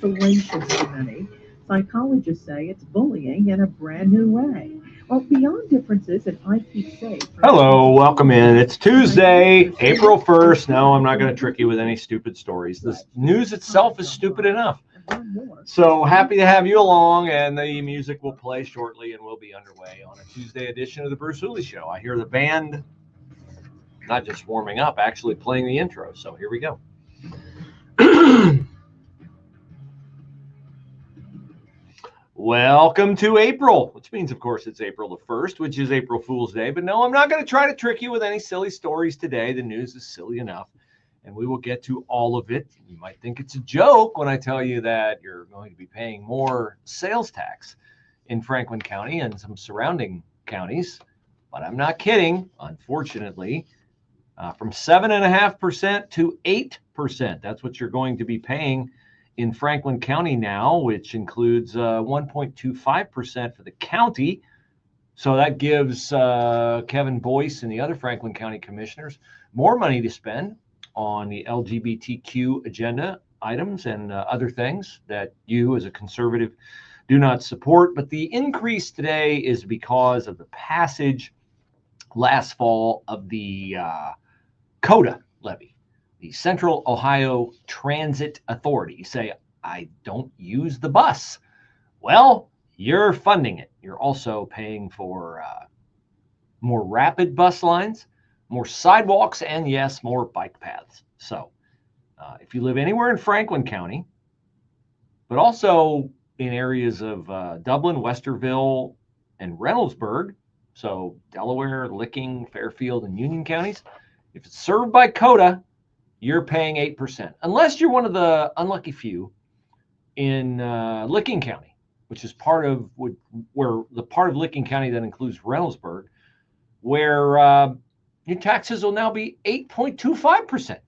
isolation for many. Psychologists say it's bullying in a brand new way. Well, beyond differences in I Keep Safe. Hello, welcome in. It's Tuesday, April 1st. No, I'm not going to trick you with any stupid stories. The news itself is stupid enough. So happy to have you along, and the music will play shortly, and we'll be underway on a Tuesday edition of the Bruce Hooley Show. I hear the band not just warming up, actually playing the intro. So here we go. Welcome to April, which means, of course, it's April the 1st, which is April Fool's Day. But no, I'm not going to try to trick you with any silly stories today. The news is silly enough, and we will get to all of it. You might think it's a joke when I tell you that you're going to be paying more sales tax in Franklin County and some surrounding counties, but I'm not kidding. Unfortunately, from 7.5% to 8%, that's what you're going to be paying in Franklin County now, which includes 1.25% for the county. So that gives Kevin Boyce and the other Franklin County commissioners more money to spend on the LGBTQ agenda items and other things that you as a conservative do not support. But the increase today is because of the passage last fall of the COTA levy, the Central Ohio Transit Authority. You say, I don't use the bus. Well, you're funding it. You're also paying for more rapid bus lines, more sidewalks, and yes, more bike paths. So if you live anywhere in Franklin County, but also in areas of Dublin, Westerville, and Reynoldsburg, so Delaware, Licking, Fairfield, and Union counties, if it's served by COTA, you're paying 8%, unless you're one of the unlucky few in Licking County, which is part of Licking County that includes Reynoldsburg, where your taxes will now be 8.25%,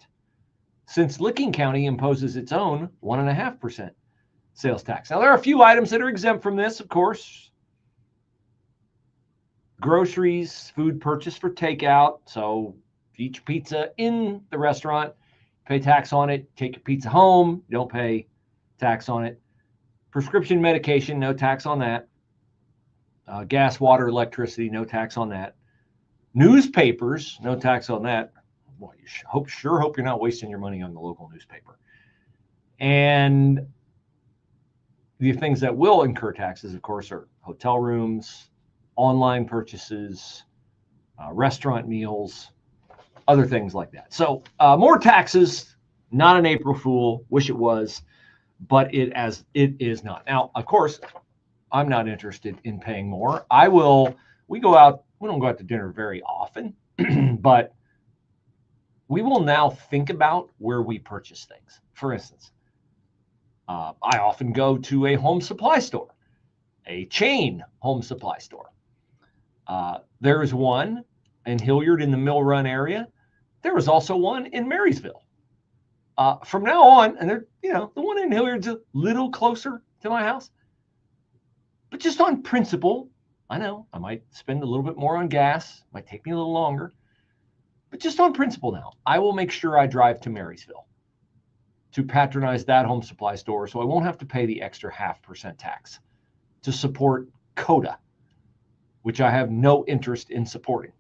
since Licking County imposes its own 1.5% sales tax. Now, there are a few items that are exempt from this, of course. Groceries, food purchased for takeout. So each pizza in the restaurant, pay tax on it. Take your pizza home, you don't pay tax on it. Prescription medication, no tax on that. Gas, water, electricity, no tax on that. Newspapers, no tax on that. Well, you sure hope you're not wasting your money on the local newspaper. And the things that will incur taxes, of course, are hotel rooms, online purchases, restaurant meals, other things like that. So more taxes, not an April Fool. Wish it was, but it is not. Now, of course, I'm not interested in paying more. We don't go out to dinner very often, but we will now think about where we purchase things. For instance, I often go to a home supply store, a chain home supply store. There is one in Hilliard in the Mill Run area. There is also one in Marysville. From now on, and the one in Hilliard's a little closer to my house, but just on principle, I know I might spend a little bit more on gas, might take me a little longer, but just on principle now, I will make sure I drive to Marysville to patronize that home supply store, so I won't have to pay the extra 0.5% tax to support COTA, which I have no interest in supporting.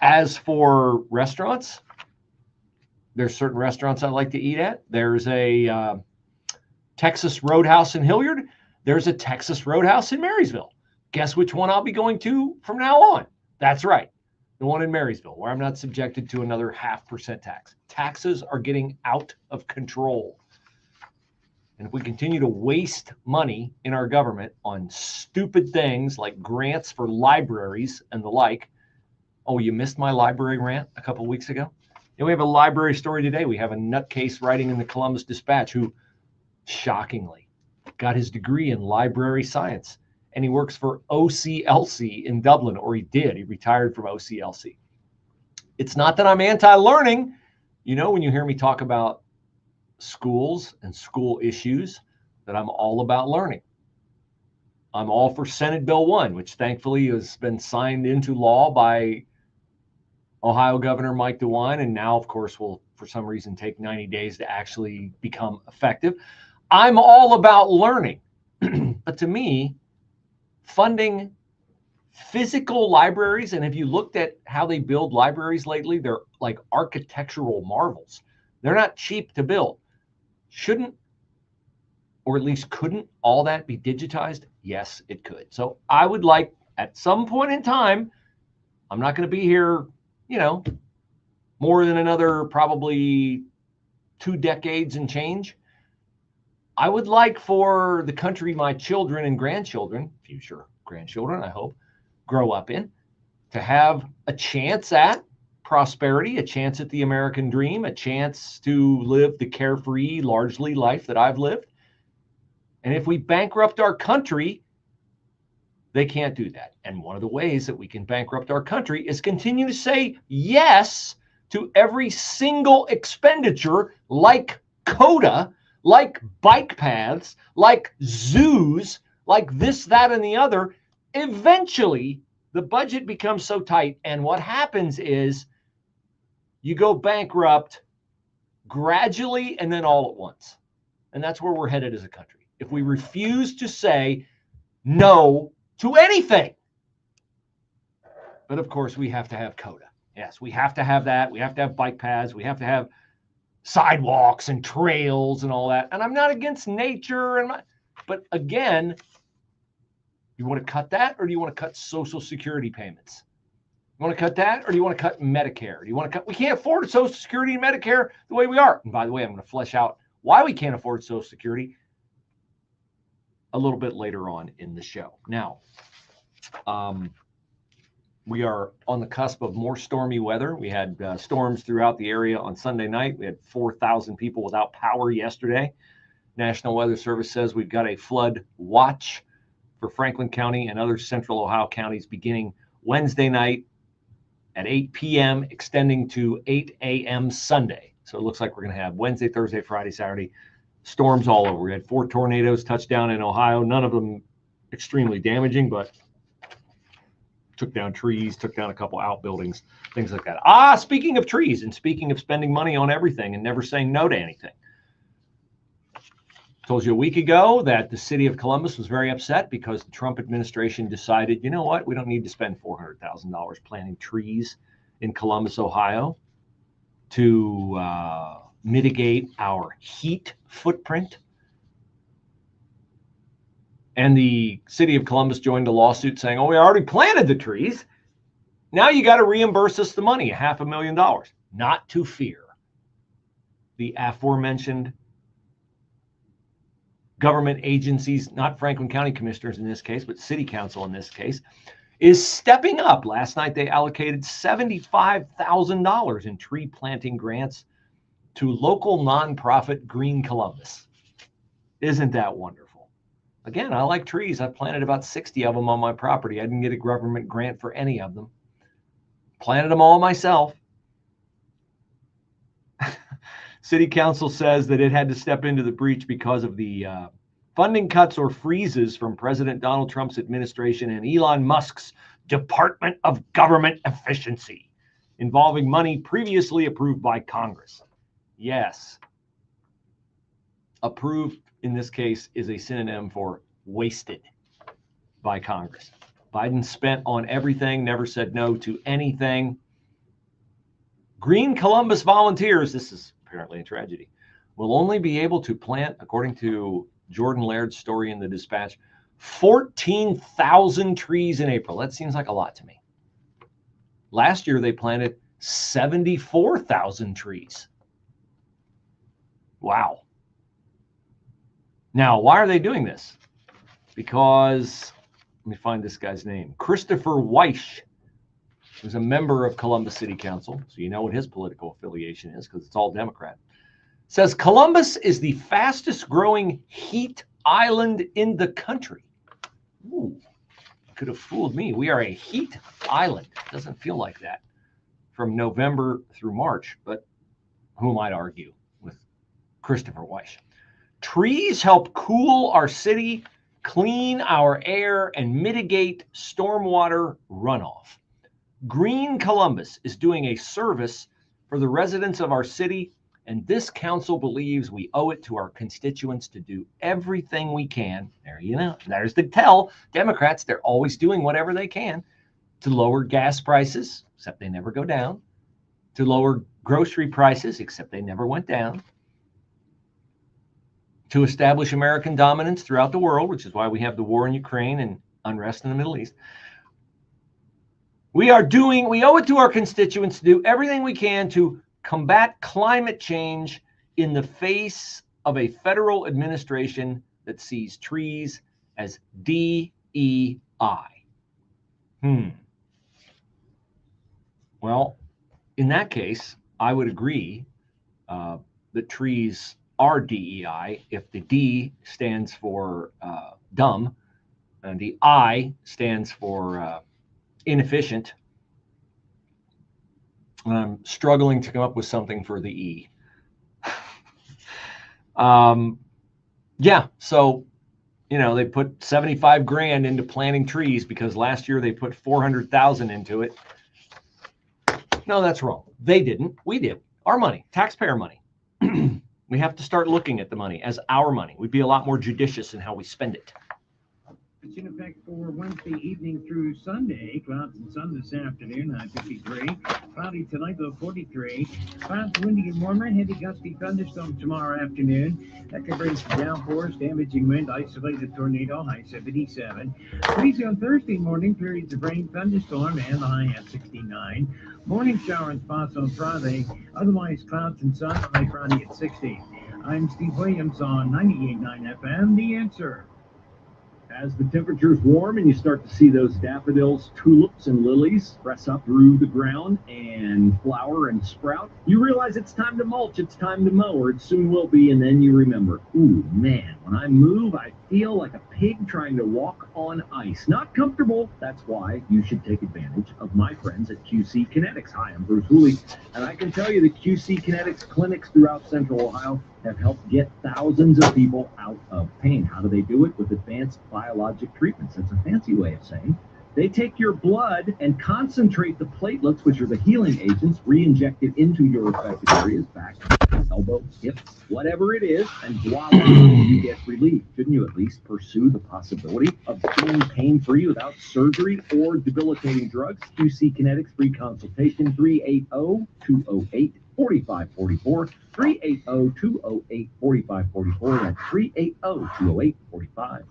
As for restaurants, there's certain restaurants I like to eat at. There's a Texas Roadhouse in Hilliard. There's a Texas Roadhouse in Marysville. Guess which one I'll be going to from now on? That's right, the one in Marysville, where I'm not subjected to another 0.5% tax. Taxes are getting out of control. And if we continue to waste money in our government on stupid things like grants for libraries and the like. Oh, you missed my library rant a couple weeks ago? And we have a library story today. We have a nutcase writing in the Columbus Dispatch who, shockingly, got his degree in library science. And he works for OCLC in Dublin, or he did. He retired from OCLC. It's not that I'm anti-learning. You know, when you hear me talk about schools and school issues, that I'm all about learning. I'm all for Senate Bill 1, which thankfully has been signed into law by Ohio Governor Mike DeWine, and now, of course, will for some reason take 90 days to actually become effective. I'm all about learning. But to me, funding physical libraries, and if you looked at how they build libraries lately, they're like architectural marvels. They're not cheap to build. Shouldn't, or at least couldn't, all that be digitized? Yes, it could. So I would like, at some point in time, I'm not going to be here, more than another probably 2 decades and change. I would like for the country my children and grandchildren, future grandchildren, I hope, grow up in, to have a chance at prosperity, a chance at the American dream, a chance to live the carefree, largely life that I've lived. And if we bankrupt our country, they can't do that. And one of the ways that we can bankrupt our country is continue to say yes to every single expenditure, like COTA, like bike paths, like zoos, like this, that, and the other. Eventually, the budget becomes so tight, and what happens is you go bankrupt gradually and then all at once. And that's where we're headed as a country. If we refuse to say no to anything. But of course, we have to have COTA. Yes, we have to have that. We have to have bike paths. We have to have sidewalks and trails and all that. And I'm not against nature. But again, you want to cut that, or do you want to cut Social Security payments? You want to cut that, or do you want to cut Medicare? Do you want to cut? We can't afford Social Security and Medicare the way we are. And by the way, I'm going to flesh out why we can't afford Social Security a little bit later on in the show. Now, we are on the cusp of more stormy weather. We had storms throughout the area on Sunday night. We had 4,000 people without power yesterday. National Weather Service says we've got a flood watch for Franklin County and other central Ohio counties beginning Wednesday night at 8 p.m., extending to 8 a.m. Sunday. So it looks like we're going to have Wednesday, Thursday, Friday, Saturday, storms all over. We had 4 tornadoes touch down in Ohio, none of them extremely damaging, but took down trees, took down a couple outbuildings, things like that. Speaking of trees and speaking of spending money on everything and never saying no to anything. Told you a week ago that the city of Columbus was very upset because the Trump administration decided, you know what, we don't need to spend $400,000 planting trees in Columbus, Ohio to mitigate our heat footprint. And the city of Columbus joined a lawsuit saying, we already planted the trees. Now you got to reimburse us the money, $500,000. Not to fear. The aforementioned government agencies, not Franklin County commissioners in this case, but city council in this case, is stepping up. Last night, they allocated $75,000 in tree planting grants to local nonprofit Green Columbus. Isn't that wonderful? Again, I like trees. I've planted about 60 of them on my property. I didn't get a government grant for any of them. Planted them all myself. City Council says that it had to step into the breach because of the funding cuts or freezes from President Donald Trump's administration and Elon Musk's Department of Government Efficiency, involving money previously approved by Congress. Yes. Approved, in this case, is a synonym for wasted by Congress. Biden spent on everything, never said no to anything. Green Columbus volunteers, this is apparently a tragedy, will only be able to plant, according to Jordan Laird's story in the Dispatch, 14,000 trees in April. That seems like a lot to me. Last year, they planted 74,000 trees. Wow. Now, why are they doing this? Because, let me find this guy's name, Christopher Weish, who's a member of Columbus City Council, so you know what his political affiliation is because it's all Democrat, says Columbus is the fastest growing heat island in the country. Ooh, could have fooled me. We are a heat island. Doesn't feel like that from November through March, but who might argue with Christopher Weish? Trees help cool our city, clean our air, and mitigate stormwater runoff. Green Columbus is doing a service for the residents of our city, and this council believes we owe it to our constituents to do everything we can. There you know, there's the tell. Democrats, they're always doing whatever they can to lower gas prices, except they never go down, to lower grocery prices, except they never went down, to establish American dominance throughout the world, which is why we have the war in Ukraine and unrest in the Middle East. We owe it to our constituents to do everything we can to combat climate change in the face of a federal administration that sees trees as DEI. Well, in that case, I would agree that trees are DEI if the D stands for dumb and the I stands for inefficient. And I'm struggling to come up with something for the E. Yeah, so, you know, they put 75 grand into planting trees because last year they put 400,000 into it. No, that's wrong. They didn't. We did. Our money, taxpayer money. We have to start looking at the money as our money. We'd be a lot more judicious in how we spend it. It's in effect for Wednesday evening through Sunday. Clouds and sun this afternoon, high 53. Cloudy tonight, low 43. Clouds, windy and warmer. Heavy gusty thunderstorm tomorrow afternoon. That could bring some downpours, damaging wind, isolated tornado, high 77. Breezy on Thursday morning, periods of rain, thunderstorm, and the high at 69. Morning shower and spots on Friday. Otherwise, clouds and sun, high Friday at 60. I'm Steve Williams on 98.9 FM, The Answer. As the temperatures warm and you start to see those daffodils, tulips, and lilies press up through the ground and flower and sprout, you realize it's time to mulch, it's time to mow, or it soon will be, and then you remember, ooh, man, when I move, I feel like a pig trying to walk on ice. Not comfortable. That's why you should take advantage of my friends at QC Kinetics. Hi, I'm Bruce Hooley, and I can tell you the QC Kinetics clinics throughout Central Ohio have helped get thousands of people out of pain. How do they do it? With advanced biologic treatments. That's a fancy way of saying they take your blood and concentrate the platelets, which are the healing agents, re-inject it into your affected areas, back, elbow, hip, whatever it is, and voila, you get relief. Shouldn't you at least pursue the possibility of being pain-free without surgery or debilitating drugs? QC Kinetics free consultation, 380-208-4544, 380-208-4544, that's 380-208-4544.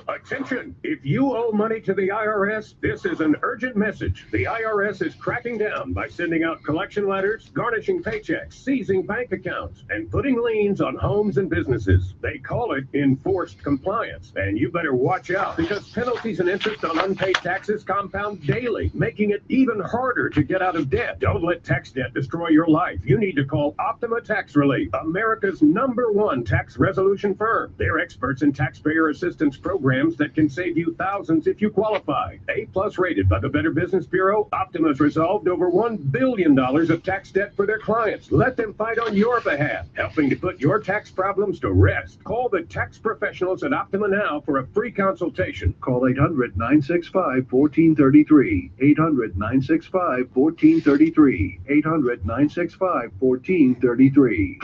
Attention! If you owe money to the IRS, this is an urgent message. The IRS is cracking down by sending out collection letters, garnishing paychecks, seizing bank accounts, and putting liens on homes and businesses. They call it enforced compliance. And you better watch out because penalties and interest on unpaid taxes compound daily, making it even harder to get out of debt. Don't let tax debt destroy your life. You need to call Optima Tax Relief, America's #1 tax resolution firm. They're experts in taxpayer assistance programs that can save you thousands if you qualify. A+ rated by the Better Business Bureau, Optima's resolved over $1 billion of tax debt for their clients. Let them fight on your behalf, helping to put your tax problems to rest. Call the tax professionals at Optima now for a free consultation. Call 800-965-1433. 800-965-1433. 800-965-1433.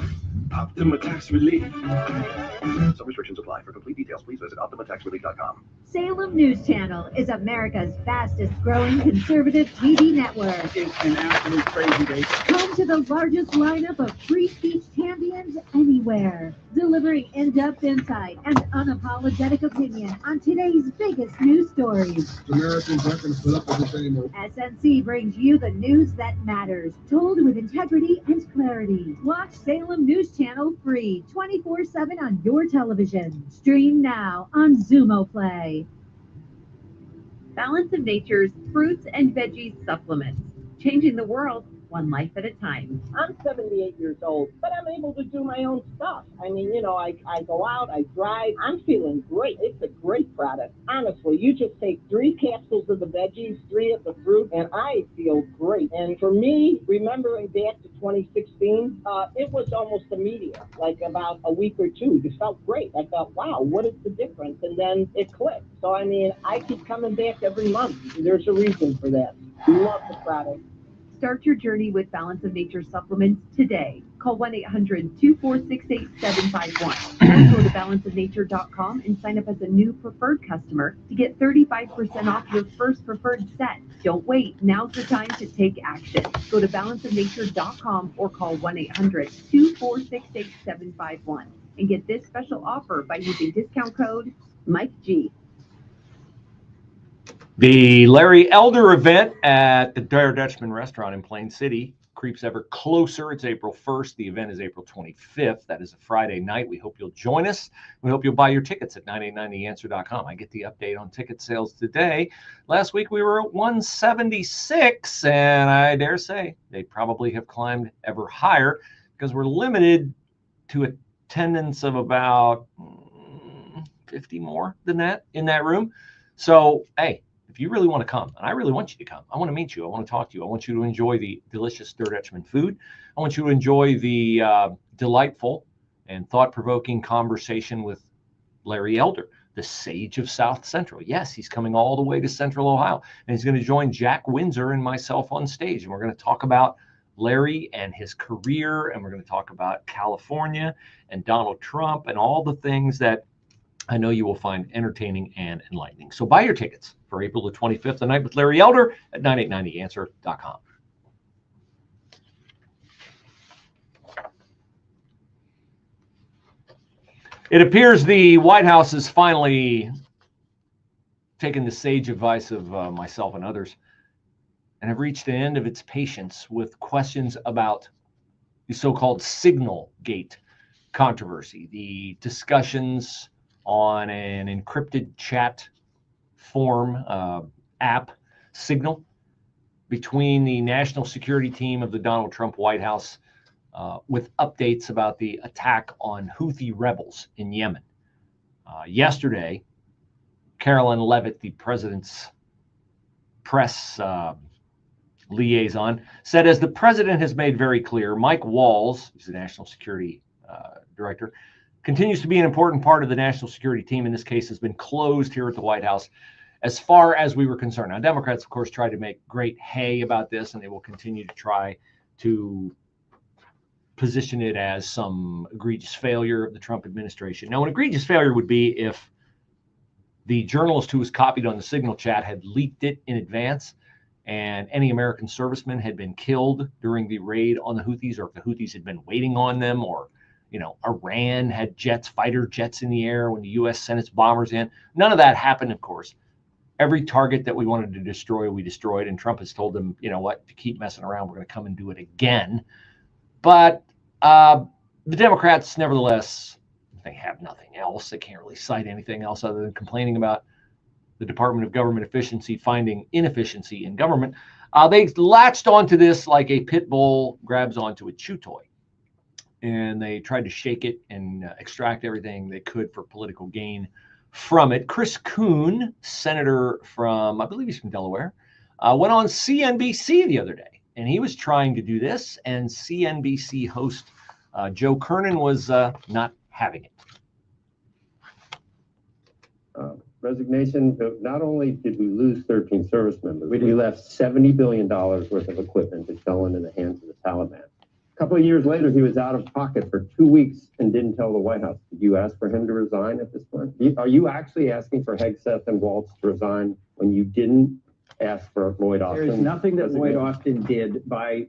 Optima Tax Relief. Some restrictions apply. For complete details, please visit OptimaTaxRelief.com. Salem News Channel is America's fastest growing conservative TV network. It's an absolute crazy day. Home to the largest lineup of free speech champions anywhere. Delivering in-depth insight and unapologetic opinion on today's biggest news stories. Americans aren't going to put up with this anymore. SNC brings you the news that matters, told with integrity and clarity. Watch Salem News Channel free 24/7 on your television. Stream now on Zumo Play. Balance of Nature's fruits and veggies supplements, changing the world one life at a time. I'm 78 years old, but I'm able to do my own stuff. I mean, you know, I go out, I drive. I'm feeling great. It's a great product. Honestly, you just take 3 capsules of the veggies, 3 of the fruit, and I feel great. And for me, remembering back to 2016, it was almost immediate, like about a week or 2. It felt great. I thought, wow, what is the difference? And then it clicked. So, I mean, I keep coming back every month. There's a reason for that. Love the product. Start your journey with Balance of Nature supplements today. Call 1-800-246-8751 or go to balanceofnature.com and sign up as a new preferred customer to get 35% off your first preferred set. Don't wait. Now's the time to take action. Go to balanceofnature.com or call 1-800-246-8751 and get this special offer by using discount code Mike G. The Larry Elder event at the Dutchman restaurant in Plain City creeps ever closer. It's April 1st. The event is April 25th. That is a Friday night. We hope you'll join us. We hope you'll buy your tickets at 9890theanswer.com. I get the update on ticket sales today. Last week we were at 176, and I dare say they probably have climbed ever higher because we're limited to attendance of about 50 more than that in that room. So, hey, if you really want to come, and I really want you to come, I want to meet you, I want to talk to you, I want you to enjoy the delicious Dutchman food, I want you to enjoy the delightful and thought-provoking conversation with Larry Elder, the sage of South Central. Yes, he's coming all the way to Central Ohio, and he's going to join Jack Windsor and myself on stage, and we're going to talk about Larry and his career, and we're going to talk about California and Donald Trump and all the things that I know you will find entertaining and enlightening. So buy your tickets for April the 25th, the night with Larry Elder at 9890theanswer.com. It appears the White House has finally taken the sage advice of myself and others and have reached the end of its patience with questions about the so-called Signal Gate controversy, the discussions on an encrypted chat form app, Signal, between the national security team of the Donald Trump White House with updates about the attack on Houthi rebels in Yemen. Yesterday, Carolyn Leavitt, the president's press liaison, said, as the president has made very clear, Mike Walls, who's the national security director, continues to be an important part of the national security team. In this case, has been closed here at the White House as far as we were concerned. Now, Democrats, of course, tried to make great hay about this, and they will continue to try to position it as some egregious failure of the Trump administration. Now, an egregious failure would be if the journalist who was copied on the Signal chat had leaked it in advance, and any American servicemen had been killed during the raid on the Houthis, or if the Houthis had been waiting on them, or Iran had fighter jets in the air when the U.S. sent its bombers in. None of that happened, of course. Every target that we wanted to destroy, we destroyed. And Trump has told them, you know what, if you keep messing around, we're going to come and do it again. But the Democrats, nevertheless, they have nothing else. They can't really cite anything else other than complaining about the Department of Government Efficiency finding inefficiency in government. They latched onto this like a pit bull grabs onto a chew toy. And they tried to shake it and extract everything they could for political gain from it. Chris Coon, senator from, I believe he's from Delaware, went on CNBC the other day, and he was trying to do this, and CNBC host Joe Kernan was not having it. Resignation, not only did we lose 13 service members, we left $70 billion worth of equipment that fell into the hands of the Taliban. A couple of years later, he was out of pocket for 2 weeks and didn't tell the White House. Did you ask for him to resign at this point? Are you actually asking for Hegseth and Waltz to resign when you didn't ask for Lloyd Austin? There is nothing that Lloyd Austin did by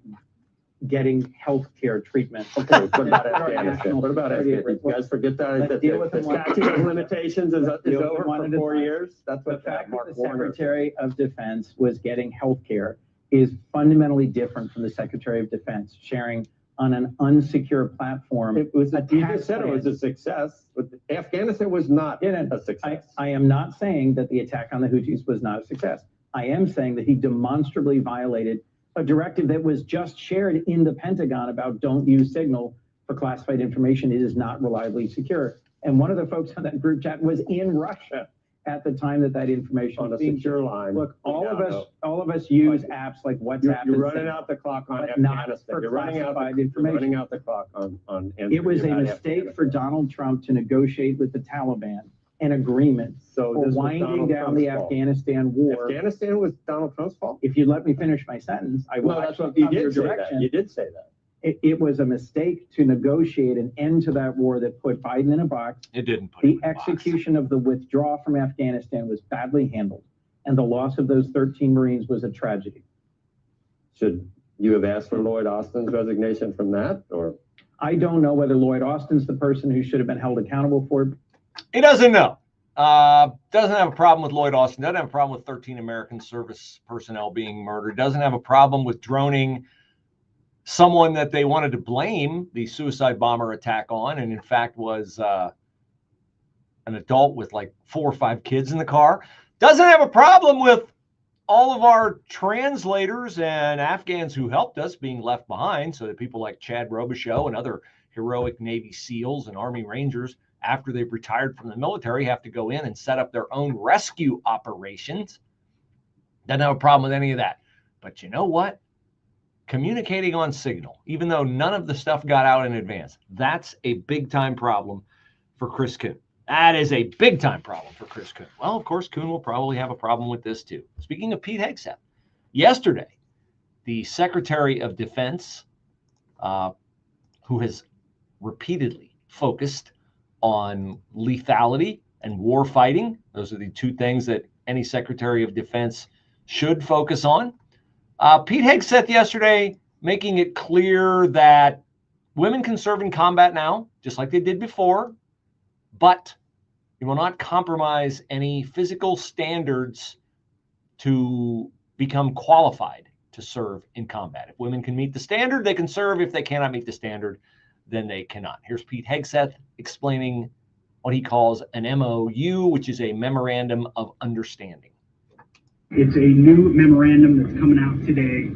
getting health care treatment. Okay, what about Afghanistan? What about Afghanistan? You guys forget that? The statute of limitations is over for 4 years? That's what the fact that the Secretary of Defense was getting health care is fundamentally different from the Secretary of Defense sharing on an unsecure platform. It was you just said it was a success, but Afghanistan was not a success. I am not saying that the attack on the Houthis was not a success. I am saying that he demonstrably violated a directive that was just shared in the Pentagon about don't use Signal for classified information. It is not reliably secure. And one of the folks on that group chat was in Russia at the time that information on was a secure line. Look, all of us use apps like WhatsApp. You're running out the clock on Afghanistan. You're running out the clock on it was a mistake for Donald Trump to negotiate with the Taliban an agreement So for this was winding Donald down Trump's the fault. Afghanistan war. Afghanistan was Donald Trump's fault? If you let me finish my sentence, I will No, that's actually what you come your did say that. direction. You did say that. It was a mistake to negotiate an end to that war that put Biden in a box. It didn't put him The in a box. execution of the withdrawal from Afghanistan was badly handled, and the loss of those 13 Marines was a tragedy. Should you have asked for Lloyd Austin's resignation from that, or? I don't know whether Lloyd Austin's the person who should have been held accountable for it. He doesn't know. Doesn't have a problem with Lloyd Austin. Doesn't have a problem with 13 American service personnel being murdered. Doesn't have a problem with droning someone that they wanted to blame the suicide bomber attack on, and in fact was an adult with like 4 or 5 kids in the car. Doesn't have a problem with all of our translators and Afghans who helped us being left behind, so that people like Chad Robichaux and other heroic Navy SEALs and Army Rangers, after they've retired from the military, have to go in and set up their own rescue operations. Doesn't have a problem with any of that. But you know what? Communicating on Signal, even though none of the stuff got out in advance, that's a big-time problem for Chris Coon. That is a big-time problem for Chris Coon. Well, of course, Coon will probably have a problem with this, too. Speaking of Pete Hegseth, yesterday, the Secretary of Defense, who has repeatedly focused on lethality and war fighting, those are the 2 things that any Secretary of Defense should focus on. Pete Hegseth yesterday making it clear that women can serve in combat now, just like they did before, but you will not compromise any physical standards to become qualified to serve in combat. If women can meet the standard, they can serve. If they cannot meet the standard, then they cannot. Here's Pete Hegseth explaining what he calls an MOU, which is a Memorandum of Understanding. It's a new memorandum that's coming out today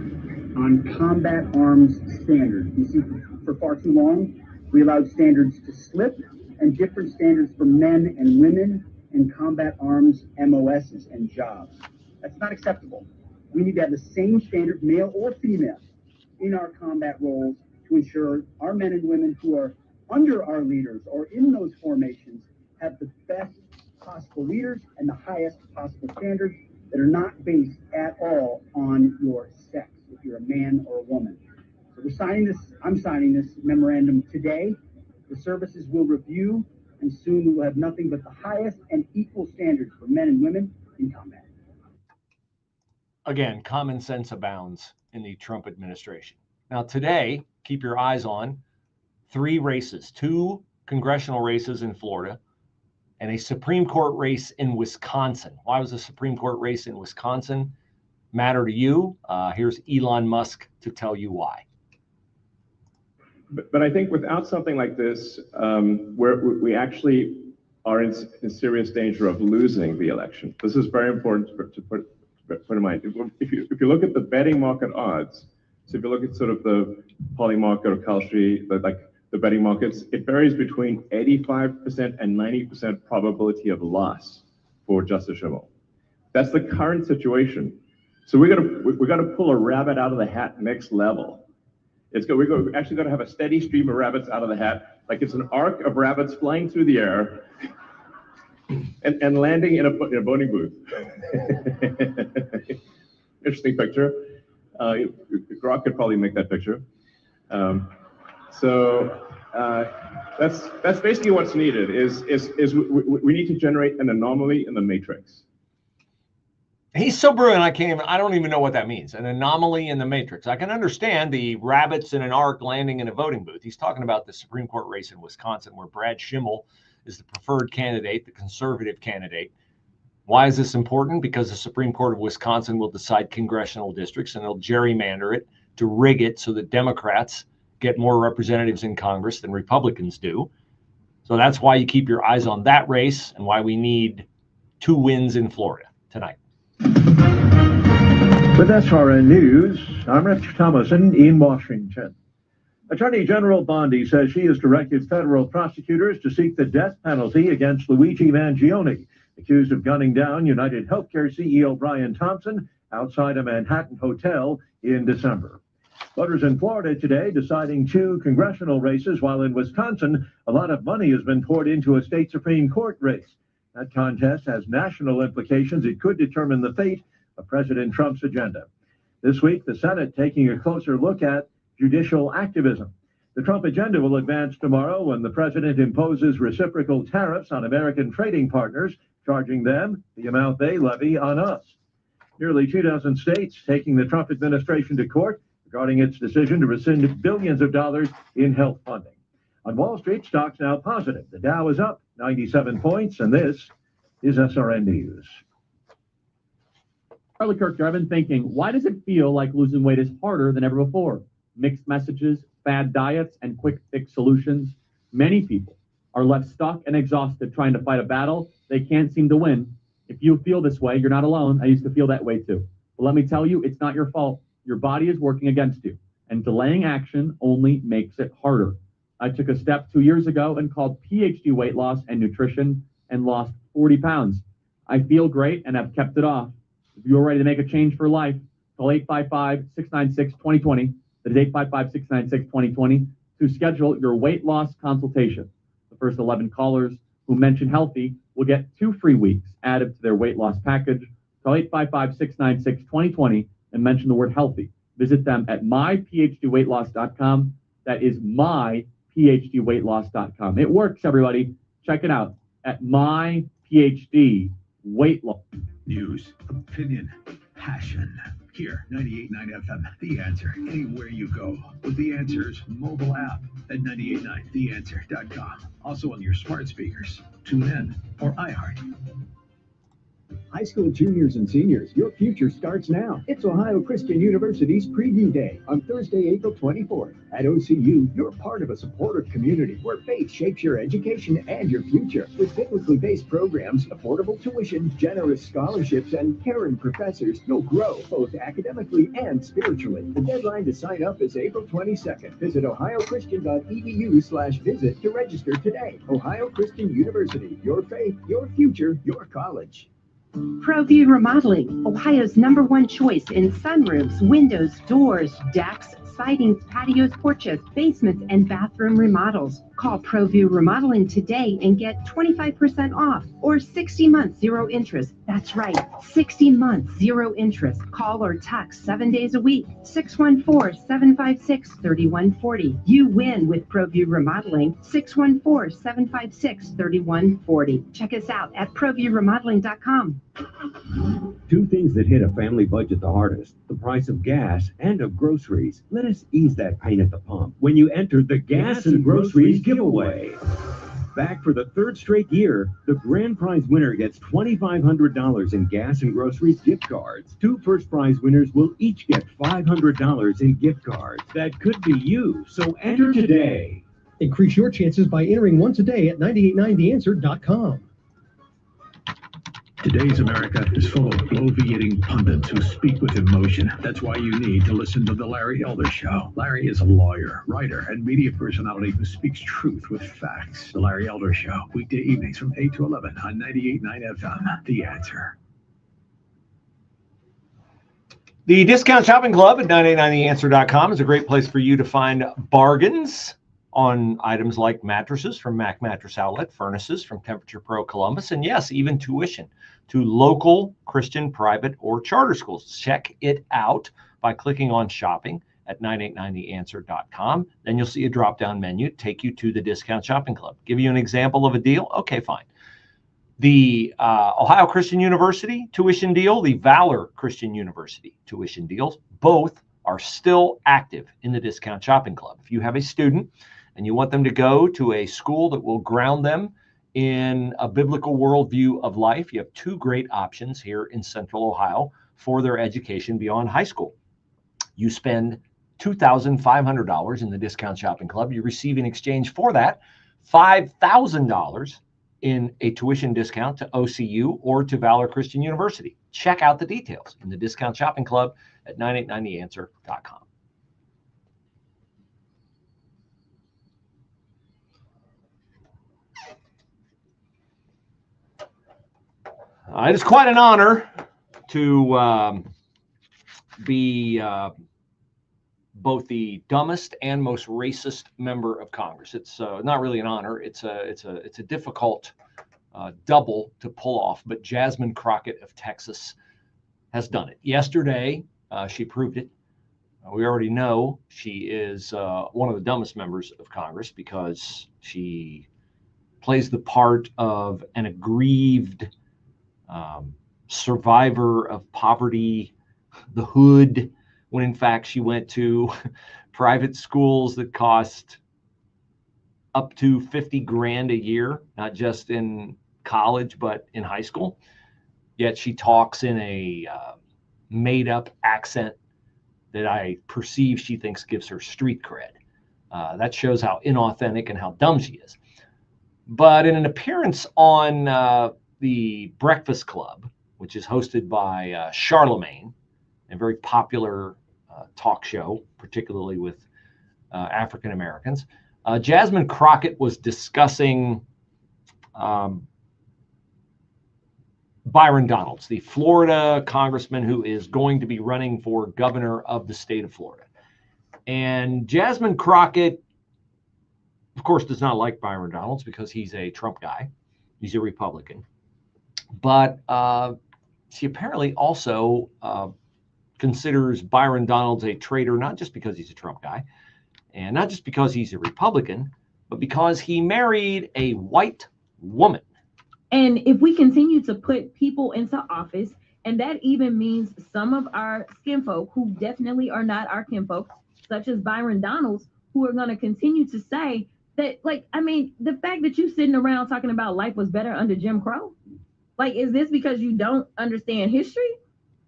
on combat arms standards. You see, for far too long, we allowed standards to slip, and different standards for men and women in combat arms, MOSs, and jobs. That's not acceptable. We need to have the same standard, male or female, in our combat roles to ensure our men and women who are under our leaders or in those formations have the best possible leaders and the highest possible standards that are not based at all on your sex, if you're a man or a woman. So we're signing this, I'm signing this memorandum today. The services will review, and soon we will have nothing but the highest and equal standards for men and women in combat. Again, common sense abounds in the Trump administration. Now today, keep your eyes on 3 races, 2 congressional races in Florida and a Supreme Court race in Wisconsin. Why was the Supreme Court race in Wisconsin matter to you? Here's Elon Musk to tell you why. But I think without something like this, we actually are in serious danger of losing the election. This is very important to put in mind. If you look at the betting market odds, so if you look at sort of the Poly market or Kalshi, like the betting markets, it varies between 85% and 90% probability of loss for Justice Schimmel. That's the current situation. So we got to pull a rabbit out of the hat next level. We're actually going to have a steady stream of rabbits out of the hat, like it's an arc of rabbits flying through the air and landing in a voting booth. Interesting picture. Grok could probably make that picture. That's basically what's needed. We need to generate an anomaly in the matrix. He's so brilliant, I don't even know what that means. An anomaly in the matrix. I can understand the rabbits in an arc landing in a voting booth. He's talking about the Supreme Court race in Wisconsin, where Brad Schimmel is the preferred candidate, the conservative candidate. Why is this important? Because the Supreme Court of Wisconsin will decide congressional districts, and they'll gerrymander it to rig it so that Democrats get more representatives in Congress than Republicans do. So that's why you keep your eyes on that race, and why we need 2 wins in Florida tonight. With SRN News, I'm Rich Thomason in Washington. Attorney General Bondi says she has directed federal prosecutors to seek the death penalty against Luigi Mangione, accused of gunning down United Healthcare CEO Brian Thompson outside a Manhattan hotel in December. Voters in Florida today deciding 2 congressional races, while in Wisconsin, a lot of money has been poured into a state Supreme Court race. That contest has national implications. It could determine the fate of President Trump's agenda. This week, the Senate taking a closer look at judicial activism. The Trump agenda will advance tomorrow when the president imposes reciprocal tariffs on American trading partners, charging them the amount they levy on us. Nearly 24 states taking the Trump administration to court regarding its decision to rescind billions of dollars in health funding. On Wall Street, stocks now positive. The Dow is up 97 points, and this is SRN News. Charlie Kirk here. I've been thinking, why does it feel like losing weight is harder than ever before? Mixed messages, fad diets, and quick fix solutions. Many people are left stuck and exhausted trying to fight a battle they can't seem to win. If you feel this way, you're not alone. I used to feel that way too. But let me tell you, it's not your fault. Your body is working against you, and delaying action only makes it harder. I took a step 2 years ago and called PhD Weight Loss and Nutrition and lost 40 pounds. I feel great and have kept it off. If you're ready to make a change for life, call 855-696-2020. That is 855-696-2020 to schedule your weight loss consultation. The first 11 callers who mention healthy will get 2 free weeks added to their weight loss package. Call 855-696-2020 and mention the word healthy. Visit them at myphdweightloss.com. That is myphdweightloss.com. It works, everybody. Check it out at myphdweightloss. News, opinion, passion. Here, 98.9 FM, The Answer, anywhere you go. With The Answer's mobile app at 98.9theanswer.com. Also on your smart speakers, TuneIn, or iHeart. High school juniors and seniors, your future starts now. It's Ohio Christian University's Preview Day on Thursday, April 24th. At OCU, you're part of a supportive community where faith shapes your education and your future. With biblically based programs, affordable tuition, generous scholarships, and caring professors, you'll grow both academically and spiritually. The deadline to sign up is April 22nd. Visit ohiochristian.edu/visit to register today. Ohio Christian University, your faith, your future, your college. ProView Remodeling, Ohio's #1 choice in sunroofs, windows, doors, decks, sidings, patios, porches, basements, and bathroom remodels. Call ProView Remodeling today and get 25% off or 60 months, 0 interest. That's right, 60 months, 0 interest. Call or text 7 days a week, 614-756-3140. You win with ProView Remodeling, 614-756-3140. Check us out at proviewremodeling.com. 2 things that hit a family budget the hardest: the price of gas and of groceries. Let us ease that pain at the pump when you enter the Gas and Groceries giveaway. Back for the 3rd straight year, the grand prize winner gets $2,500 in gas and groceries gift cards. 2 first prize winners will each get $500 in gift cards. That could be you, so enter today. Increase your chances by entering once a day at 989theanswer.com. Today's America is full of bloviating pundits who speak with emotion. That's why you need to listen to The Larry Elder Show. Larry is a lawyer, writer, and media personality who speaks truth with facts. The Larry Elder Show, weekday evenings from 8 to 11 on 98.9 FM, The Answer. The Discount Shopping Club at 989theanswer.com is a great place for you to find bargains on items like mattresses from Mac Mattress Outlet, furnaces from Temperature Pro Columbus, and yes, even tuition to local Christian private or charter schools. Check it out by clicking on shopping at 989theanswer.com. Then you'll see a drop-down menu take you to the Discount Shopping Club. Give you an example of a deal? Okay, fine. The Ohio Christian University tuition deal, the Valor Christian University tuition deals, both are still active in the Discount Shopping Club. If you have a student and you want them to go to a school that will ground them in a biblical worldview of life, you have 2 great options here in Central Ohio for their education beyond high school. You spend $2,500 in the Discount Shopping Club. You receive in exchange for that $5,000 in a tuition discount to OCU or to Valor Christian University. Check out the details in the Discount Shopping Club at 989theanswer.com. It is quite an honor to be both the dumbest and most racist member of Congress. It's not really an honor. It's a difficult double to pull off, but Jasmine Crockett of Texas has done it. Yesterday, she proved it. We already know she is one of the dumbest members of Congress because she plays the part of an aggrieved survivor of poverty, the hood, when in fact she went to private schools that cost up to 50 grand a year, not just in college, but in high school. Yet she talks in a made up accent that I perceive she thinks gives her street cred. That shows how inauthentic and how dumb she is. But in an appearance on the Breakfast Club, which is hosted by Charlemagne, a very popular talk show, particularly with African Americans, Jasmine Crockett was discussing Byron Donalds, the Florida congressman who is going to be running for governor of the state of Florida. And Jasmine Crockett, of course, does not like Byron Donalds because he's a Trump guy. He's a Republican. But she apparently also considers Byron Donalds a traitor, not just because he's a Trump guy, and not just because he's a Republican, but because he married a white woman. And if we continue to put people into office, and that even means some of our skinfolk who definitely are not our kinfolk, such as Byron Donalds, who are going to continue to say that, like, I mean, the fact that you sitting around talking about life was better under Jim Crow, like, is this because you don't understand history?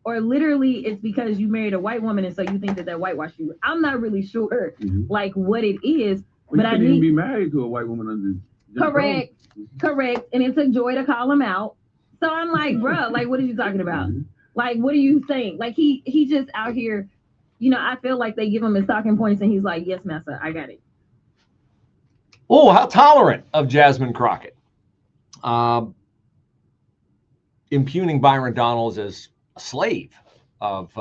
Or literally it's because you married a white woman and so you think that they're whitewashed you? I'm not really sure, like, what it is. Well, but you I couldn't even need be married to a white woman under Jim Crow. Correct. And it took Joy to call him out. So I'm like, bro, like, what are you talking about? Like, what do you think? Like, he just out here, you know, I feel like they give him his talking points and he's like, yes, massa, I got it. Oh, how tolerant of Jasmine Crockett. Impugning Byron Donalds as a slave of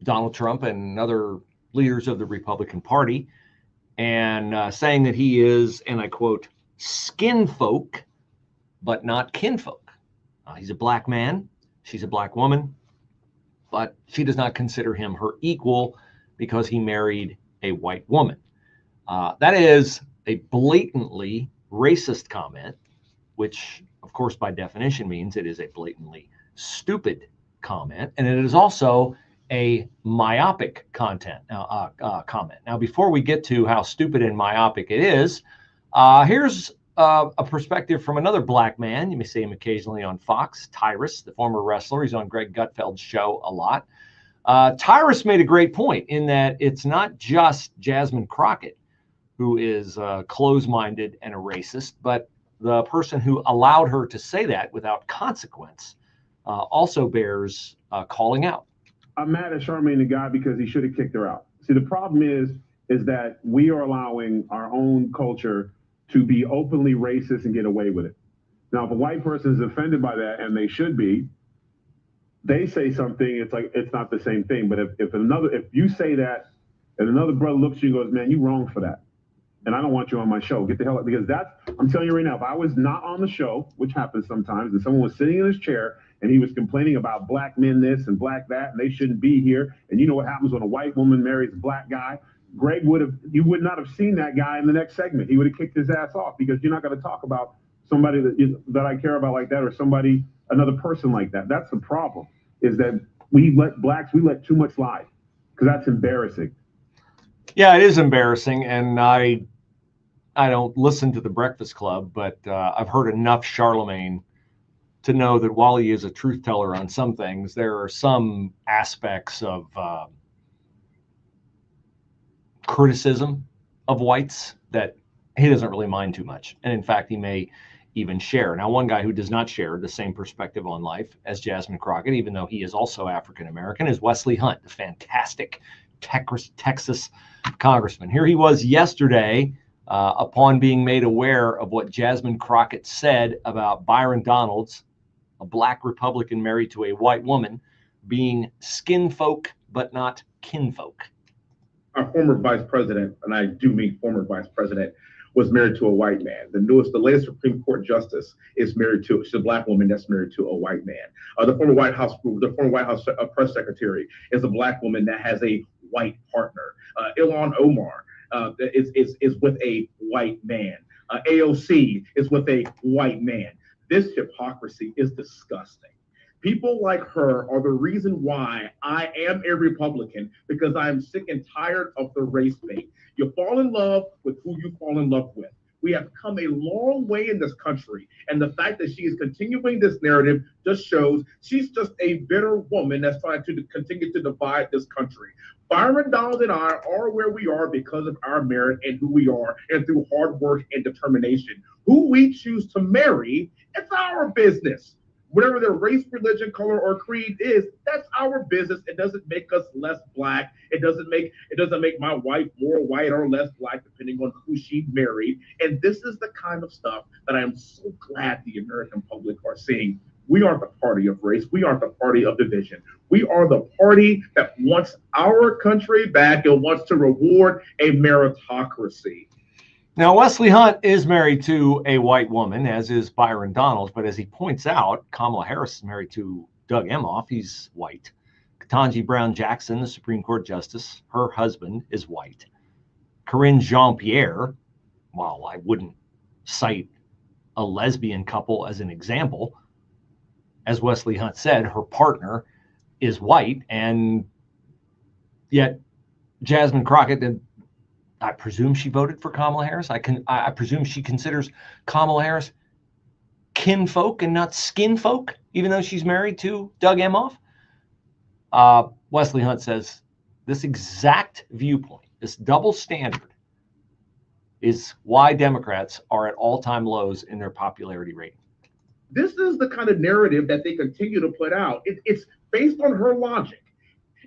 Donald Trump and other leaders of the Republican Party, and saying that he is, and I quote, skin folk, but not kinfolk. He's a black man. She's a black woman, but she does not consider him her equal because he married a white woman. That is a blatantly racist comment, which, of course, by definition means it is a blatantly stupid comment, and it is also a myopic comment. Now, before we get to how stupid and myopic it is, here's a perspective from another black man. You may see him occasionally on Fox, Tyrus, the former wrestler. He's on Greg Gutfeld's show a lot. Tyrus made a great point in that it's not just Jasmine Crockett who is close-minded and a racist, but the person who allowed her to say that without consequence also bears calling out. I'm mad at Charlemagne the guy because he should have kicked her out. See, the problem is that we are allowing our own culture to be openly racist and get away with it. Now, if a white person is offended by that, and they should be, they say something, it's like, it's not the same thing. But if you say that and another brother looks at you and goes, man, you wrong for that, and I don't want you on my show, get the hell out, because I'm telling you right now, if I was not on the show, which happens sometimes, and someone was sitting in his chair and he was complaining about black men this and black that, and they shouldn't be here, and you know what happens when a white woman marries a black guy, you would not have seen that guy in the next segment. He would have kicked his ass off, because you're not going to talk about somebody that I care about like that, or another person like that. That's the problem, is that we let too much lie, because that's embarrassing. Yeah, it is embarrassing, and I don't listen to the Breakfast Club, but I've heard enough Charlemagne to know that while he is a truth teller on some things, there are some aspects of criticism of whites that he doesn't really mind too much. And in fact, he may even share. Now, one guy who does not share the same perspective on life as Jasmine Crockett, even though he is also African-American, is Wesley Hunt, the fantastic Texas congressman. Here he was yesterday upon being made aware of what Jasmine Crockett said about Byron Donalds, a black Republican married to a white woman, being skin folk but not kinfolk. Our former vice president, and I do mean former vice president, was married to a white man. The latest Supreme Court justice is married to, she's a black woman that's married to a white man. The former White House press secretary is a black woman that has a white partner. Ilhan Omar is with a white man. AOC is with a white man. This hypocrisy is disgusting. People like her are the reason why I am a Republican, because I am sick and tired of the race bait. You fall in love with who you fall in love with. We have come a long way in this country, and the fact that she is continuing this narrative just shows she's just a bitter woman that's trying to continue to divide this country. Byron Donald and I are where we are because of our merit and who we are, and through hard work and determination. Who we choose to marry, it's our business. Whatever their race, religion, color, or creed is, that's our business. It doesn't make us less black. It doesn't make my wife more white or less black, depending on who she married. And this is the kind of stuff that I am so glad the American public are seeing. We aren't the party of race. We aren't the party of division. We are the party that wants our country back and wants to reward a meritocracy. Now, Wesley Hunt is married to a white woman, as is Byron Donalds. But as he points out, Kamala Harris is married to Doug Emhoff. He's white. Ketanji Brown Jackson, the Supreme Court Justice, her husband is white. Corinne Jean-Pierre, while I wouldn't cite a lesbian couple as an example, as Wesley Hunt said, her partner is white. And yet Jasmine Crockett, and I presume she voted for Kamala Harris. I presume she considers Kamala Harris kinfolk and not skinfolk, even though she's married to Doug Emhoff. Wesley Hunt says this exact viewpoint, this double standard, is why Democrats are at all-time lows in their popularity rating. This is the kind of narrative that they continue to put out. It's based on her logic.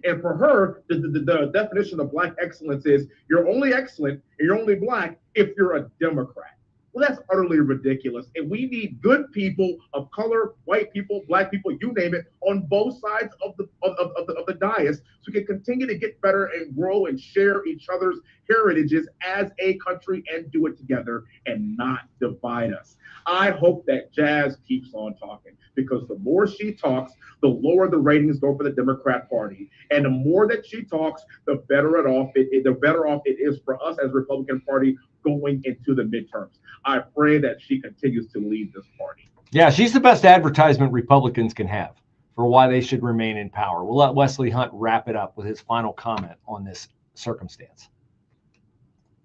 And for her, the definition of black excellence is you're only excellent and you're only black if you're a Democrat. Well, that's utterly ridiculous. And we need good people of color, white people, black people, you name it, on both sides of the dais, so we can continue to get better and grow and share each other's heritages as a country and do it together and not divide us. I hope that Jazz keeps on talking, because the more she talks, the lower the ratings go for the Democrat Party. And the more that she talks, the better off it is for us as Republican Party going into the midterms. I pray that she continues to lead this party. Yeah, she's the best advertisement Republicans can have for why they should remain in power. We'll let Wesley Hunt wrap it up with his final comment on this circumstance.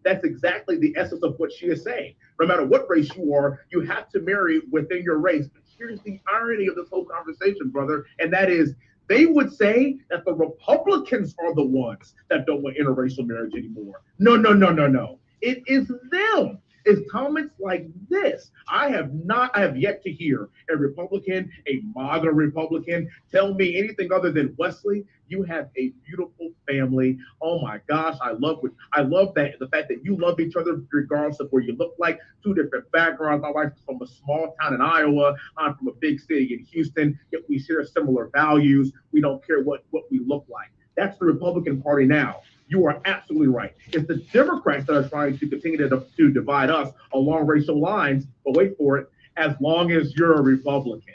That's exactly the essence of what she is saying. No matter what race you are, you have to marry within your race. But here's the irony of this whole conversation, brother, and that is they would say that the Republicans are the ones that don't want interracial marriage anymore. No. It is them. It's comments like this. I have yet to hear a Republican, a MAGA Republican, tell me anything other than, Wesley, you have a beautiful family. Oh my gosh, I love that, the fact that you love each other regardless of where you look like. Two different backgrounds. My wife's from a small town in Iowa. I'm from a big city in Houston. Yet we share similar values. We don't care what we look like. That's the Republican Party now. You are absolutely right. It's the Democrats that are trying to continue to divide us along racial lines, but wait for it, as long as you're a Republican.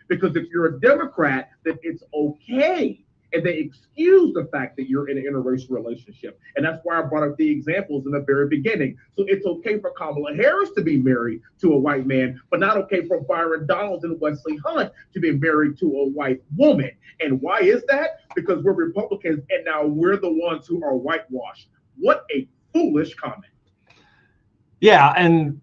Because if you're a Democrat, then it's okay. And they excuse the fact that you're in an interracial relationship. And that's why I brought up the examples in the very beginning. So it's okay for Kamala Harris to be married to a white man, but not okay for Byron Donalds and Wesley Hunt to be married to a white woman. And why is that? Because we're Republicans and now we're the ones who are whitewashed. What a foolish comment. Yeah, and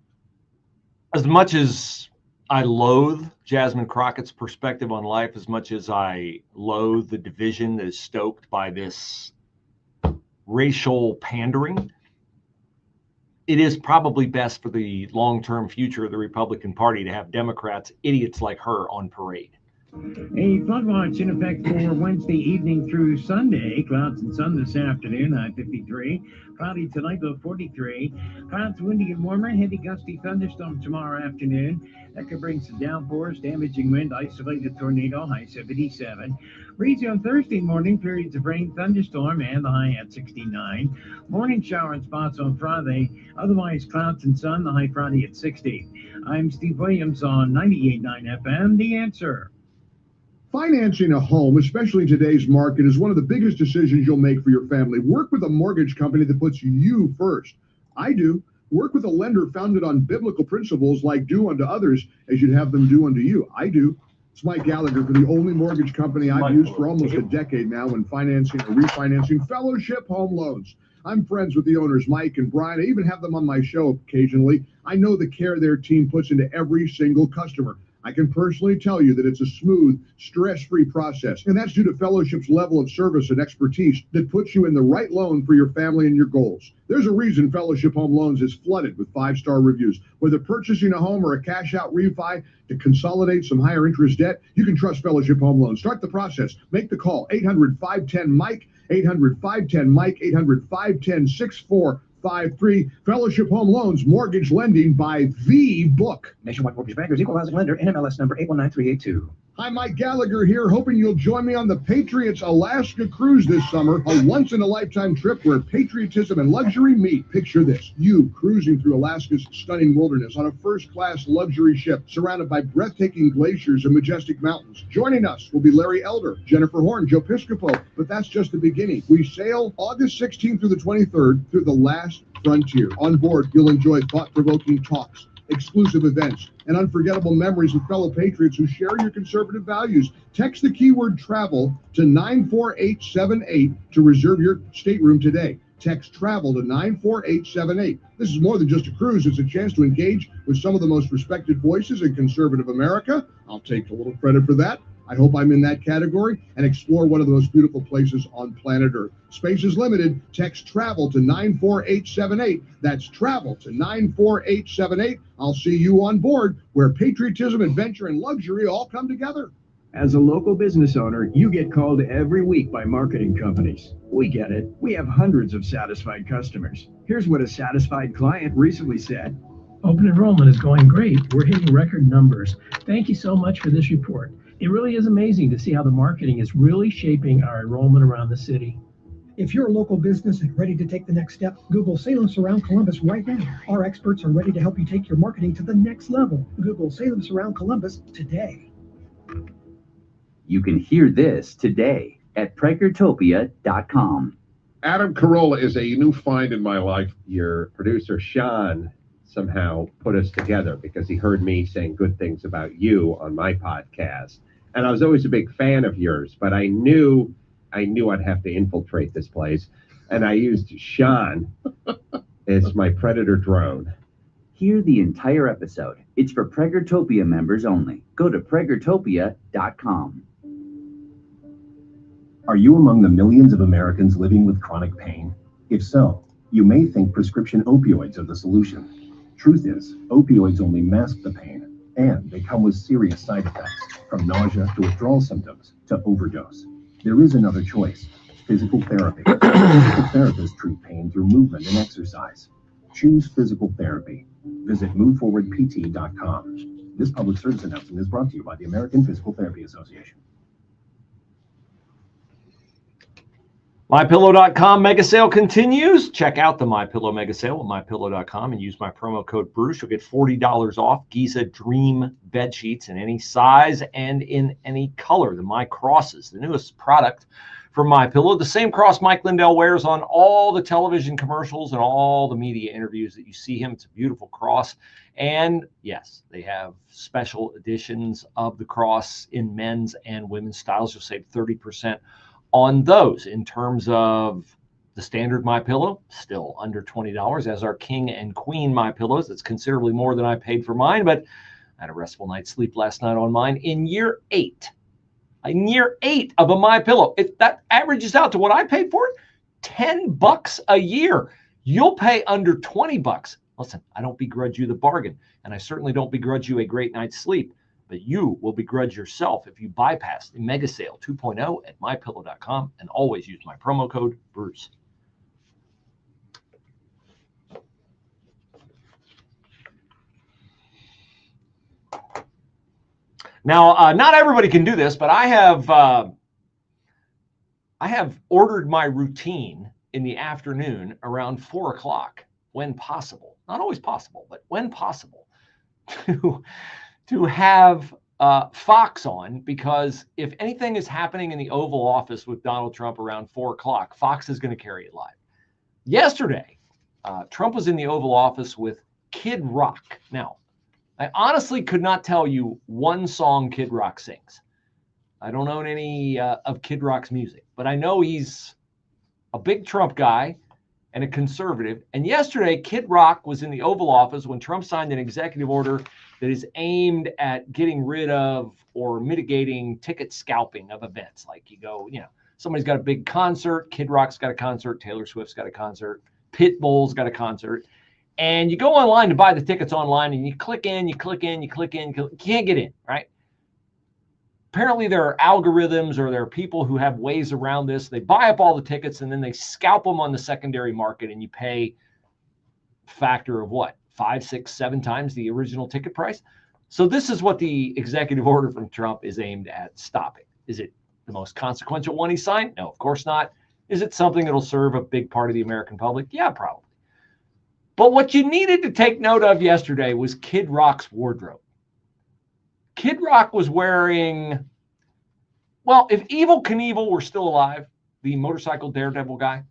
as much as I loathe Jasmine Crockett's perspective on life, as much as I loathe the division that is stoked by this racial pandering, it is probably best for the long-term future of the Republican Party to have Democrats, idiots like her, on parade. A flood watch in effect for Wednesday evening through Sunday. Clouds and sun this afternoon, high 53. Cloudy tonight, low 43. Clouds windy and warmer. Heavy gusty thunderstorm tomorrow afternoon. That could bring some downpours, damaging wind, isolated tornado, high 77. Breezy on Thursday morning, periods of rain, thunderstorm, and the high at 69. Morning shower in spots on Friday. Otherwise, clouds and sun, the high Friday at 60. I'm Steve Williams on 98.9 FM, The Answer. Financing a home, especially in today's market, is one of the biggest decisions you'll make for your family. Work with a mortgage company that puts you first. I do. Work with a lender founded on biblical principles like do unto others as you'd have them do unto you. I do. It's Mike Gallagher for the only mortgage company I've used for almost a decade now when financing or refinancing Fellowship Home Loans. I'm friends with the owners, Mike and Brian. I even have them on my show occasionally. I know the care their team puts into every single customer. I can personally tell you that it's a smooth, stress-free process, and that's due to Fellowship's level of service and expertise that puts you in the right loan for your family and your goals. There's a reason Fellowship Home Loans is flooded with 5-star reviews. Whether purchasing a home or a cash-out refi to consolidate some higher interest debt, you can trust Fellowship Home Loans. Start the process. Make the call, 800-510-MIKE, 800-510-MIKE, 800-510-6453. Fellowship Home Loans, mortgage lending by the book. Nationwide Mortgage Bankers, Equal Housing Lender, NMLS number 819382. Hi, Mike Gallagher here, hoping you'll join me on the Patriots Alaska cruise this summer, a once-in-a-lifetime trip where patriotism and luxury meet. Picture this, you cruising through Alaska's stunning wilderness on a first-class luxury ship surrounded by breathtaking glaciers and majestic mountains. Joining us will be Larry Elder, Jennifer Horn, Joe Piscopo, but that's just the beginning. We sail August 16th through the 23rd through the last frontier. On board, you'll enjoy thought-provoking talks, exclusive events, and unforgettable memories with fellow patriots who share your conservative values. Text the keyword travel to 94878 to reserve your stateroom today. Text travel to 94878. This is more than just a cruise. It's a chance to engage with some of the most respected voices in conservative America. I'll take a little credit for that. I hope I'm in that category, and explore one of the most beautiful places on planet Earth. Space is limited. Text travel to 94878. That's travel to 94878. I'll see you on board, where patriotism, adventure, and luxury all come together. As a local business owner, you get called every week by marketing companies. We get it. We have hundreds of satisfied customers. Here's what a satisfied client recently said. Open enrollment is going great. We're hitting record numbers. Thank you so much for this report. It really is amazing to see how the marketing is really shaping our enrollment around the city. If you're a local business and ready to take the next step, Google Salem Surround Columbus right now. Our experts are ready to help you take your marketing to the next level. Google Salem Surround Columbus today. You can hear this today at PregerTopia.com. Adam Carolla is a new find in my life. Your producer, Sean, somehow put us together because he heard me saying good things about you on my podcast. And I was always a big fan of yours, but I knew I'd have to infiltrate this place. And I used Sean as my predator drone. Hear the entire episode. It's for Pregertopia members only. Go to PregerTopia.com. Are you among the millions of Americans living with chronic pain? If so, you may think prescription opioids are the solution. Truth is, opioids only mask the pain, and they come with serious side effects, from nausea to withdrawal symptoms to overdose. There is another choice: physical therapy. Physical therapists treat pain through movement and exercise. Choose physical therapy. Visit moveforwardpt.com. This public service announcement is brought to you by the American Physical Therapy Association. MyPillow.com mega sale continues. Check out the MyPillow mega sale at MyPillow.com and use my promo code Bruce. You'll get $40 off Giza Dream bed sheets in any size and in any color. The My Crosses, the newest product from MyPillow. The same cross Mike Lindell wears on all the television commercials and all the media interviews that you see him. It's a beautiful cross. And yes, they have special editions of the cross in men's and women's styles. You'll save 30% on those. In terms of the standard MyPillow, still under $20, as our King and Queen MyPillows. That's considerably more than I paid for mine, but I had a restful night's sleep last night on mine. In year 8 of a MyPillow, that averages out to what I paid for it, $10 a year. You'll pay under $20. Listen, I don't begrudge you the bargain, and I certainly don't begrudge you a great night's sleep. but you will begrudge yourself if you bypass the mega sale 2.0 at mypillow.com, and always use my promo code Bruce. Now, not everybody can do this, but I have ordered my routine in the afternoon around 4 o'clock, when possible. Not always possible, but when possible, to have Fox on, because if anything is happening in the Oval Office with Donald Trump around 4 o'clock, Fox is going to carry it live. Yesterday, Trump was in the Oval Office with Kid Rock. Now, I honestly could not tell you one song Kid Rock sings. I don't own any of Kid Rock's music, but I know he's a big Trump guy and a conservative. And yesterday, Kid Rock was in the Oval Office when Trump signed an executive order that is aimed at getting rid of or mitigating ticket scalping of events. Like you go, somebody's got a big concert, Kid Rock's got a concert, Taylor Swift's got a concert, Pitbull's got a concert. And you go online to buy the tickets online, and you click in, you can't get in, right? Apparently there are algorithms, or there are people who have ways around this. They buy up all the tickets and then they scalp them on the secondary market, and you pay a factor of what? 5, 6, 7 times the original ticket price. So this is what the executive order from Trump is aimed at stopping. Is it the most consequential one he signed? No, of course not. Is it something that'll serve a big part of the American public? Yeah, probably. But what you needed to take note of yesterday was Kid Rock's wardrobe. Kid Rock was wearing, well, if Evel Knievel were still alive, the motorcycle daredevil guy,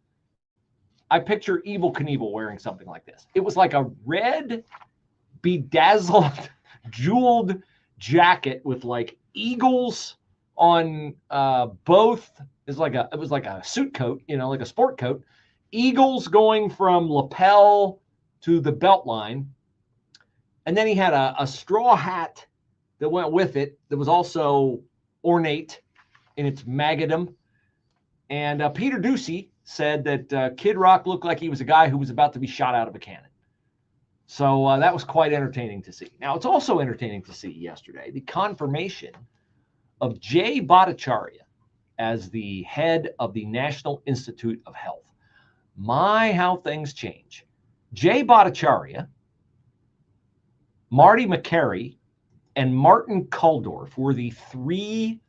I picture Evel Knievel wearing something like this. It was like a red, bedazzled, jeweled jacket with like eagles on both. It was like a suit coat, like a sport coat. Eagles going from lapel to the belt line. And then he had a straw hat that went with it that was also ornate in its magadom. And Peter Doocy said that Kid Rock looked like he was a guy who was about to be shot out of a cannon. So that was quite entertaining to see. Now, it's also entertaining to see yesterday the confirmation of Jay Bhattacharya as the head of the National Institute of Health. My, how things change. Jay Bhattacharya, Marty Makary, and Martin Kulldorff were the 3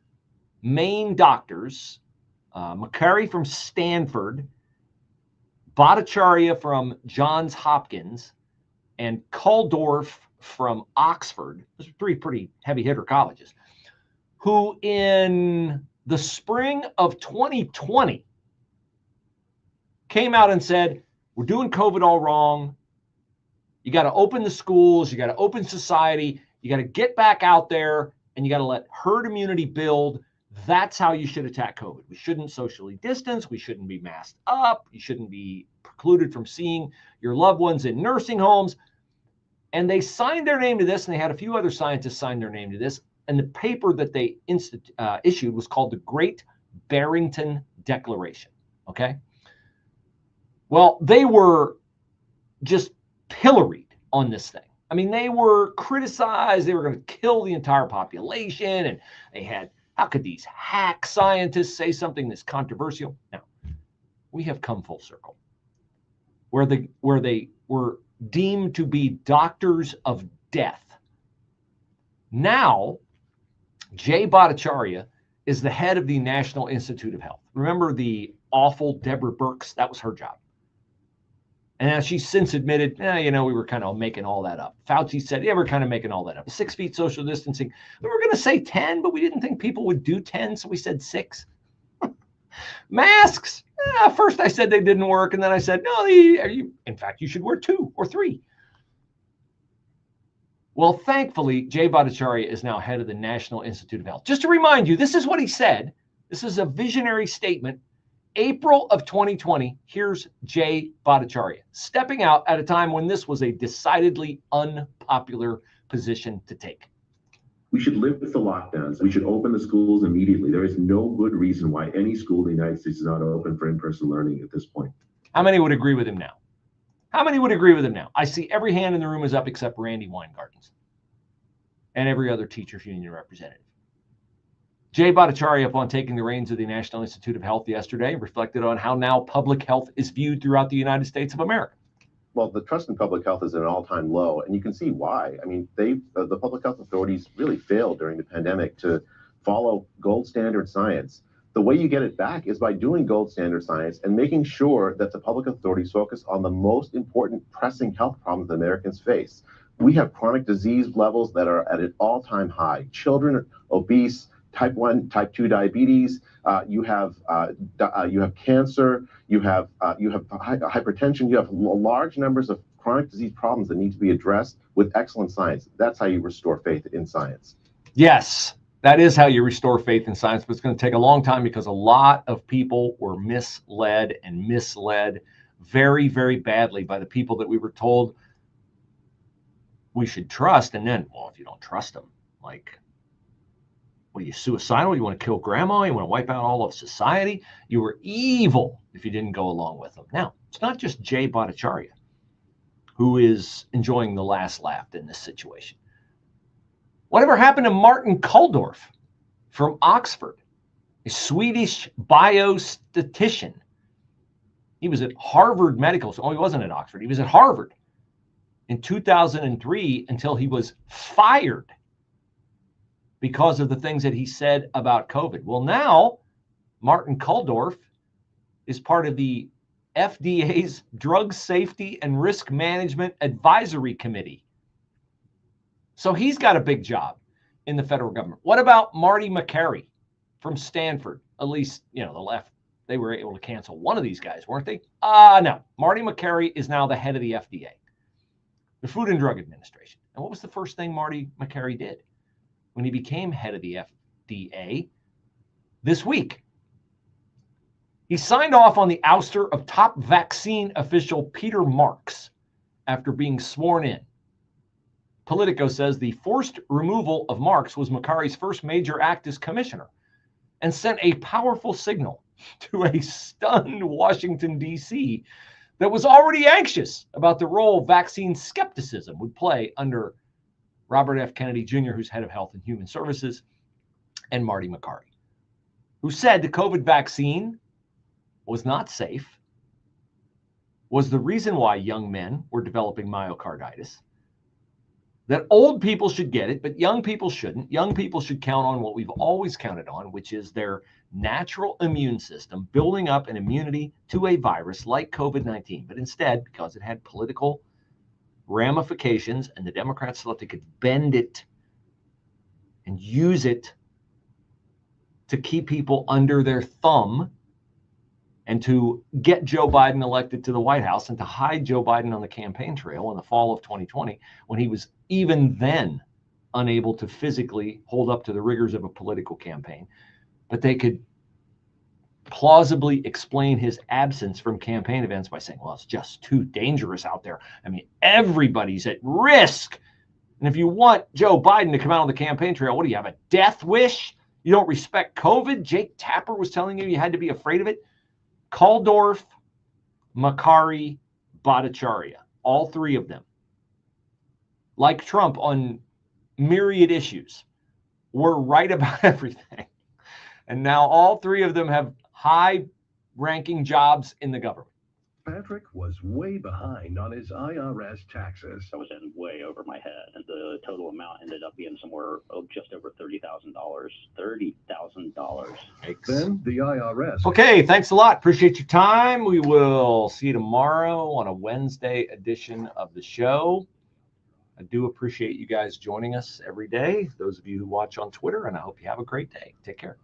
main doctors. Makary from Stanford, Bhattacharya from Johns Hopkins, and Kulldorff from Oxford. Those are 3 pretty heavy hitter colleges, who in the spring of 2020 came out and said, we're doing COVID all wrong. You got to open the schools. You got to open society. You got to get back out there, and you got to let herd immunity build. That's how you should attack COVID. We shouldn't socially distance. We shouldn't be masked up. You shouldn't be precluded from seeing your loved ones in nursing homes. And they signed their name to this, and they had a few other scientists sign their name to this. And the paper that they issued was called the Great Barrington Declaration. Okay. Well, they were just pilloried on this thing. I mean, they were criticized. They were going to kill the entire population. And they had, how could these hack scientists say something this controversial? Now, we have come full circle, where they were deemed to be doctors of death. Now, Jay Bhattacharya is the head of the National Institute of Health. Remember the awful Deborah Birx? That was her job. And she's since admitted, we were kind of making all that up. Fauci said, we're kind of making all that up. 6 feet social distancing. We were going to say 10, but we didn't think people would do 10, so we said 6. Masks. First I said they didn't work, and then I said, no, in fact, you should wear 2 or 3. Well, thankfully, Jay Bhattacharya is now head of the National Institute of Health. Just to remind you, this is what he said. This is a visionary statement. April of 2020, here's Jay Bhattacharya stepping out at a time when this was a decidedly unpopular position to take. We should live with the lockdowns. We should open the schools immediately. There is no good reason why any school in the United States is not open for in-person learning at this point. How many would agree with him now? How many would agree with him now? I see every hand in the room is up except Randy Weingarten's. and every other teachers union representative. Jay Bhattacharya, upon taking the reins of the National Institute of Health yesterday, reflected on how now public health is viewed throughout the United States of America. Well, the trust in public health is at an all-time low, and you can see why. I mean, the public health authorities really failed during the pandemic to follow gold standard science. The way you get it back is by doing gold standard science and making sure that the public authorities focus on the most important pressing health problems that Americans face. We have chronic disease levels that are at an all-time high. Children, obese, type 1, type 2 diabetes, you have cancer, you have hypertension, you have large numbers of chronic disease problems that need to be addressed with excellent science. That's how you restore faith in science. Yes, that is how you restore faith in science, but it's going to take a long time because a lot of people were misled very, very badly by the people that we were told we should trust. And then, well, if you don't trust them, like, what are you, suicidal? You want to kill grandma? You want to wipe out all of society? You were evil if you didn't go along with them. Now, it's not just Jay Bhattacharya who is enjoying the last laugh in this situation. Whatever happened to Martin Kulldorff from Oxford, a Swedish biostatistician? He was at Harvard Medical School. Oh, he wasn't at Oxford. He was at Harvard in 2003 until he was fired because of the things that he said about COVID. Well, now Martin Kulldorff is part of the FDA's Drug Safety and Risk Management Advisory Committee. So he's got a big job in the federal government. What about Marty McCary from Stanford? At least, you know, the left, they were able to cancel one of these guys, weren't they? No. Marty McCary is now the head of the FDA, the Food and Drug Administration. And what was the first thing Marty McCary did when he became head of the FDA this week? He signed off on the ouster of top vaccine official Peter Marks after being sworn in. Politico says the forced removal of Marks was McCary's first major act as commissioner and sent a powerful signal to a stunned Washington, D.C. that was already anxious about the role vaccine skepticism would play under Robert F. Kennedy Jr., who's head of Health and Human Services, and Marty McCary, who said the COVID vaccine was not safe, was the reason why young men were developing myocarditis, that old people should get it, but young people shouldn't. Young people should count on what we've always counted on, which is their natural immune system building up an immunity to a virus like COVID-19. But instead, because it had political ramifications and the Democrats thought they could bend it and use it to keep people under their thumb and to get Joe Biden elected to the White House and to hide Joe Biden on the campaign trail in the fall of 2020, when he was even then unable to physically hold up to the rigors of a political campaign. But they could plausibly explain his absence from campaign events by saying, well, it's just too dangerous out there. I mean, everybody's at risk. And if you want Joe Biden to come out on the campaign trail, what do you have, a death wish? You don't respect COVID? Jake Tapper was telling you had to be afraid of it. Kulldorff, McCary, Bhattacharya, all three of them, like Trump on myriad issues, were right about everything. And now all three of them have high-ranking jobs in the government. Patrick was way behind on his IRS taxes. I was in way over my head, and the total amount ended up being somewhere just over $30,000. $30,000. Then the IRS. Okay, thanks a lot. Appreciate your time. We will see you tomorrow on a Wednesday edition of the show. I do appreciate you guys joining us every day, those of you who watch on Twitter, and I hope you have a great day. Take care.